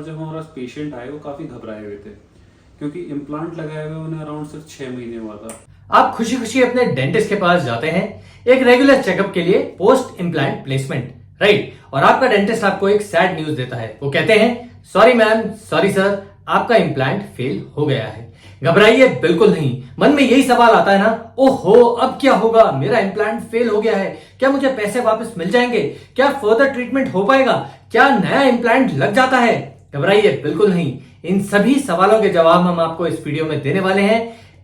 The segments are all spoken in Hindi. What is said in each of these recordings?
जब हमारा पेशेंट आए वो काफी घबराए हुए थे क्योंकि इम्प्लांट लगाए हुए उन्हें अराउंड सिर्फ 6 महीने हुआ था। आप खुशी खुशी अपने डेंटिस्ट के पास जाते हैं एक रेगुलर चेकअप के लिए पोस्ट इम्प्लांट प्लेसमेंट, राइट? और आपका डेंटिस्ट आपको एक सैड न्यूज देता है। वो कहते हैं सॉरी मैम, सॉरी सर, आपका इम्प्लांट फेल हो गया है। घबराइए बिल्कुल नहीं। मन में यही सवाल आता है ना, ओहो अब क्या होगा, मेरा इम्प्लांट फेल हो गया है, क्या मुझे पैसे वापस मिल जाएंगे, क्या फर्दर ट्रीटमेंट हो पाएगा, क्या नया इम्प्लांट लग जाता है? घबराइए बिल्कुल नहीं। इन सभी सवालों के जवाब हम आपको इस वीडियो में देने वाले हैं।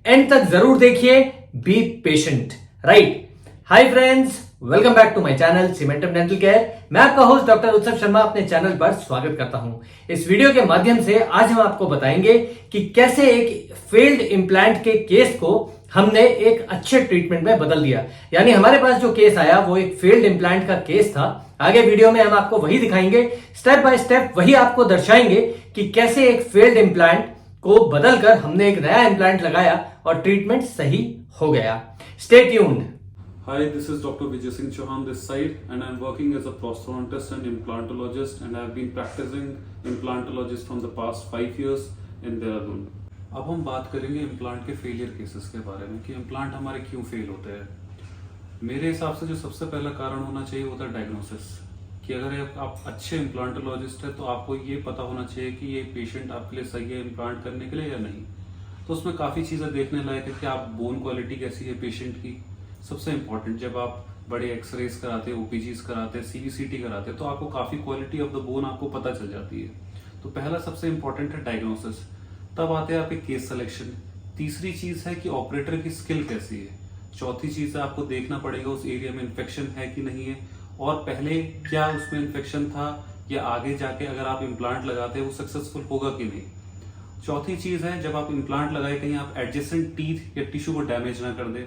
एंड तक जरूर देखिए, be patient, right? Hi friends, welcome back to my channel cementum dental care. मैं आपका होस्ट डॉक्टर उत्सव शर्मा अपने चैनल पर स्वागत करता हूं। इस वीडियो के माध्यम से आज हम आपको बताएंगे कि कैसे एक फेल्ड इम्प्लांट के केस को हमने एक अच्छे ट्रीटमेंट में बदल दिया। यानी हमारे पास जो केस आया वो एक फेल्ड इम्प्लांट का केस था। आगे वीडियो में हम आपको वही दिखाएंगे, स्टेप बाय स्टेप वही आपको दर्शाएंगे कि कैसे एक फेल्ड इम्प्लांट को बदलकर हमने एक नया इम्प्लांट लगाया और ट्रीटमेंट सही हो गया। Stay tuned. Hi, this is Dr. Vijay Singh Chauhan this side and I'm working as a prosthodontist and implantologist and I've been practicing implantologist from the past 5 years in Dehradun. अब हम बात करेंगे इम्प्लांट के फेलियर केसेस के बारे में कि इम्प्लांट हमारे क्यों फेल होते हैं। मेरे हिसाब से जो सबसे पहला कारण होना चाहिए वो था डायग्नोसिस, कि अगर आप अच्छे इम्प्लांटोलॉजिस्ट है तो आपको ये पता होना चाहिए कि ये पेशेंट आपके लिए सही है इम्प्लांट करने के लिए या नहीं। तो उसमें काफ़ी चीज़ें देखने लायक है कि आप बोन क्वालिटी कैसी है पेशेंट की। सबसे इम्पॉर्टेंट, जब आप बड़े एक्सरेज कराते हैं, ओपीजीज कराते हैं, सीवीसीटी कराते हैं तो आपको काफ़ी क्वालिटी ऑफ द बोन आपको पता चल जाती है। तो पहला सबसे इम्पॉर्टेंट है डायग्नोसिस। तब आते हैं आपके केस सिलेक्शन। तीसरी चीज़ है कि ऑपरेटर की स्किल कैसी है। चौथी चीज़ है आपको देखना पड़ेगा उस एरिया में इन्फेक्शन है कि नहीं है और पहले क्या उसमें इन्फेक्शन था या आगे जाके अगर आप इम्प्लांट लगाते हैं वो सक्सेसफुल होगा कि नहीं। चौथी चीज़ है जब आप इम्प्लांट लगाए कहीं आप एडजेसेंट टीथ या टिश्यू को डैमेज ना कर दें।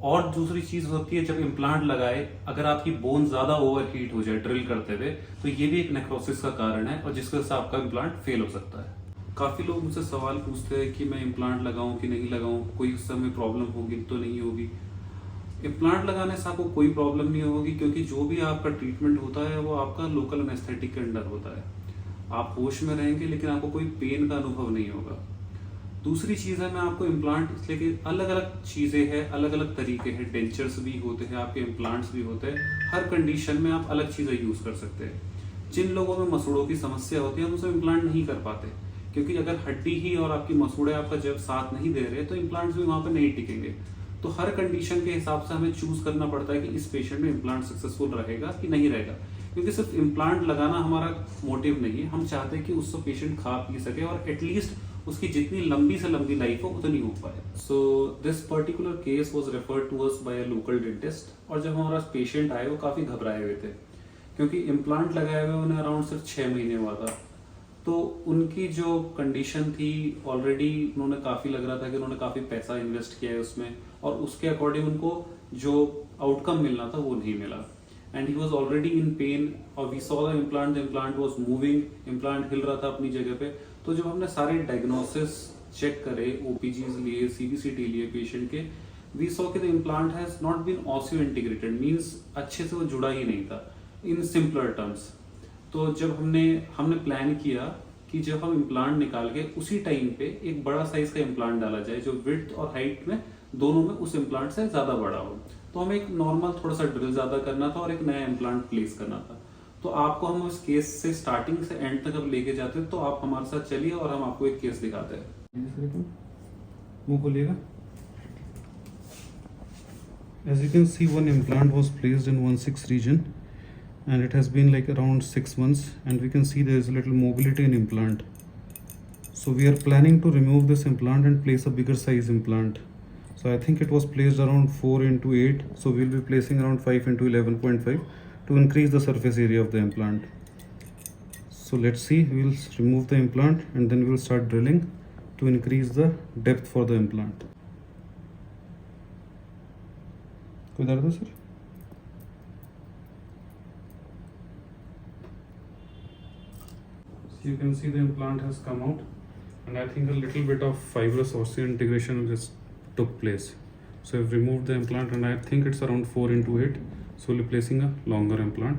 और दूसरी चीज होती है जब इम्प्लांट लगाए अगर आपकी बोन ज्यादा ओवरहीट हो जाए ड्रिल करते हुए तो ये भी एक नेक्रोसिस का कारण है और जिसकी वजह से आपका इम्प्लांट फेल हो सकता है। काफी लोग मुझसे सवाल पूछते हैं कि मैं इम्प्लांट लगाऊं कि नहीं लगाऊं, कोई उस समय प्रॉब्लम होगी तो नहीं होगी। इम्प्लांट लगाने से आपको कोई प्रॉब्लम नहीं होगी क्योंकि जो भी आपका ट्रीटमेंट होता है वो आपका लोकल एनेस्थेटिक के अंडर होता है। आप होश में रहेंगे लेकिन आपको कोई पेन का अनुभव नहीं होगा। दूसरी चीज़ है, मैं आपको इम्प्लांट इसलिए कि अलग अलग चीज़ें हैं, अलग अलग तरीके हैं। डेंचर्स भी होते हैं, आपके इम्प्लांट्स भी होते हैं। हर कंडीशन में आप अलग चीज़ें यूज़ कर सकते हैं। जिन लोगों में मसूड़ों की समस्या होती है हम उसे इम्प्लांट नहीं कर पाते क्योंकि अगर हड्डी ही और आपकी मसूड़े आपका जब साथ नहीं दे रहे तो इम्प्लांट्स भी वहाँ पर नहीं टिकेंगे। तो हर कंडीशन के हिसाब से हमें चूज करना पड़ता है कि इस पेशेंट में इम्प्लांट सक्सेसफुल रहेगा कि नहीं रहेगा। क्योंकि सिर्फ इम्प्लांट लगाना हमारा मोटिव नहीं है, हम चाहते हैं कि उससे पेशेंट खा पी सके और एटलीस्ट उसकी जितनी लंबी से लंबी लाइफ हो उतनी हो पाए। So this particular case was referred to us by a local dentist और जब हमारा पेशेंट आए वो काफी घबराए हुए थे क्योंकि इम्प्लांट लगाए हुए उन्हें अराउंड सिर्फ 6 महीने हुआ था। तो उनकी जो कंडीशन थी ऑलरेडी उन्होंने काफी लग रहा था कि उन्होंने काफी पैसा इन्वेस्ट किया है उसमें और उसके अकॉर्डिंग उनको जो आउटकम मिलना था वो नहीं मिला। And he was already in pain और we saw the implant was moving, implant हिल रहा था अपनी जगह पे। तो जब हमने सारे डायग्नोसिस चेक करे, ओपीजीज लिए, सीबीसीटी लिए पेशेंट के, वी सॉ कि the implant has not been osseointegrated, means अच्छे से वो जुड़ा ही नहीं था इन सिंपलर टर्म्स। तो जब हमने प्लान किया कि जब हम इम्प्लांट निकाल के उसी टाइम पे एक बड़ा साइज का इम्प्लांट डाला जाए जो विड्थ और हाइट में दोनों में उस इम्प्लांट से ज्यादा बड़ा हो। तो हमें एक नॉर्मल थोड़ा सा ड्रिल ज्यादा करना था और एक नया इम्प्लांट प्लेस करना था। तो आपको हम उस केस से स्टार्टिंग से एंड तक अब लेके जाते हैं तो आप हमारे साथ चलिए और हम आपको एक केस दिखाते हैं। मुंह खोलिएगा। As you can see, one implant was placed in 1/6 region and it has been like around 6 months and we can see there is a little mobility in implant. So we are planning to remove this implant and place a bigger size implant. So I think it was placed around 4x8, so we'll be placing around 5x11.5 to increase the surface area of the implant. So let's see, we'll remove the implant and then we'll start drilling to increase the depth for the implant. कोई दर्द है sir? You can see the implant has come out and I think a little bit of fibrous osseointegration just took place. So I've removed the implant and I think it's around 4x8. So we'll be placing a longer implant.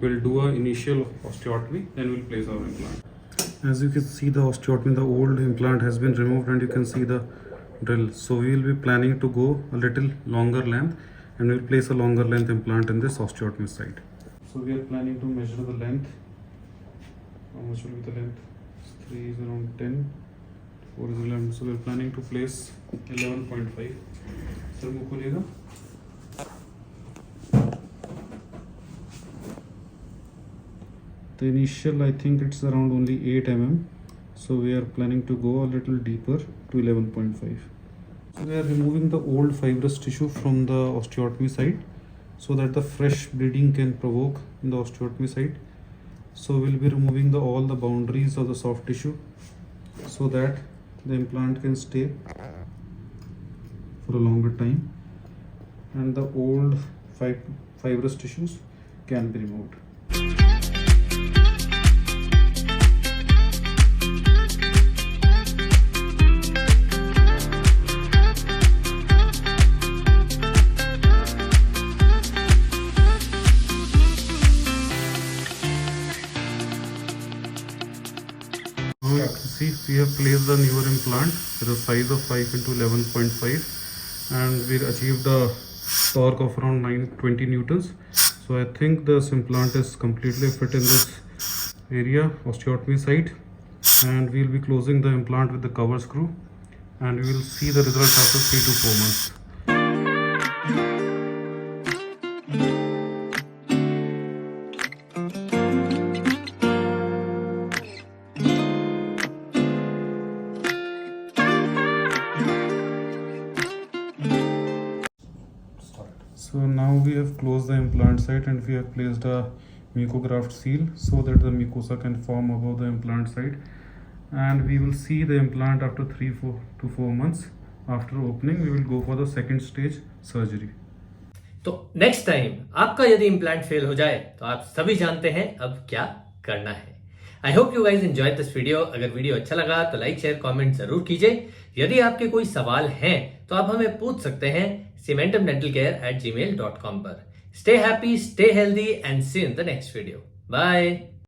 We'll do a initial osteotomy, then we'll place our implant. As you can see, the osteotomy, the old implant has been removed, and you can see the drill. So we will be planning to go a little longer length, and we'll place a longer length implant in this osteotomy site. So we are planning to measure the length. How much will be the length? 3 is around 10, 4 is 11. So we're planning to place 11.5. Sir, मुंह खोलिएगा. The initial, I think it's around only 8 mm, so we are planning to go a little deeper to 11.5. So we are removing the old fibrous tissue from the osteotomy site so that the fresh bleeding can provoke in the osteotomy site. So we'll be removing all the boundaries of the soft tissue so that the implant can stay for a longer time, and the old fibrous tissues can be removed. Now you can see we have placed the newer implant with a size of 5 into 11.5, and we achieved a torque of around 920 newtons. So I think this implant is completely fit in this area, osteotomy site, and we will be closing the implant with the cover screw, and we will see the results after 3 to 4 months. So now we have closed the implant site, and we have placed a mucograft seal so that the mucosa can form above the implant site, and we will see the implant after 3 to 4 months. After opening, we will go for the second stage surgery. तो नेक्स्ट टाइम आपका यदि इम्प्लांट फेल हो जाए तो आप सभी जानते हैं अब क्या करना है. I hope you guys enjoy this video. अगर वीडियो अच्छा लगा तो लाइक शेयर कमेंट जरूर कीजिए. यदि आपके कोई सवाल हैं तो आप हमें पूछ सकते हैं cementumdentalcare@gmail.com पर. Stay happy, stay healthy, and see you in the next video. Bye.